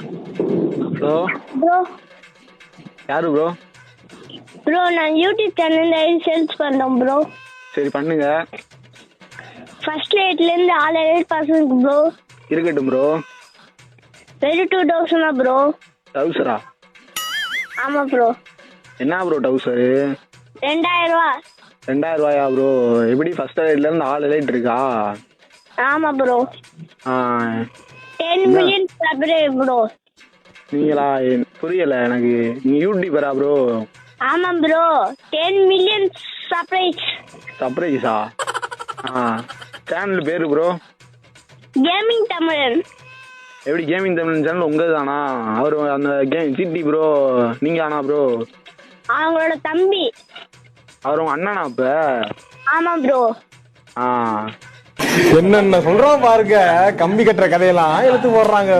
Hello bro யாரு bro? Bro நான் YouTube சேனல்ல சேல்ஸ் பண்றோம் ப்ரோ. சரி பண்ணுங்க. ஃபர்ஸ்ட் ரேட்லேருந்து 6,000% ப்ரோ. இருக்கட்டும் ப்ரோ. வெறும் 2,000 தான் ப்ரோ. டவுசரா? ஆமாம் ப்ரோ. என்ன ப்ரோ டவுசரு? 2,000 ரூபா. 2000 ரூபாயா ப்ரோ? எப்படி ஃபர்ஸ்ட் ரேட்லேருந்து 6 ரேட் இருக்கா? ஆமாம் ப்ரோ. ஆ 10 மில்லியன் சப்ஸ்கிரைபர் ப்ரோ. நீங்களா? புரியலை எனக்கு. நீங்கள் யூடியூபரா ப்ரோ? ஆமாம் ப்ரோ. 10 million subscribe. சர்ப்ரைஸா? ஆ சேனல் பேர் ப்ரோ? கேமிங் தமிழன். எப்படி கேமிங் தமிழ் சேனல் உங்கள் தானா? அவர் அந்த கேம் சிட்டி ப்ரோ நீங்கள் ஆனா ப்ரோ? அவங்களோட தம்பி. அவர் உங்கள் அண்ணனா இப்போ? ஆமாம் ப்ரோ. ஆ என்னென்ன சொல்றோம் பாருங்க, கம்பி கட்டுற கதையெல்லாம் எடுத்து போடுறாங்க.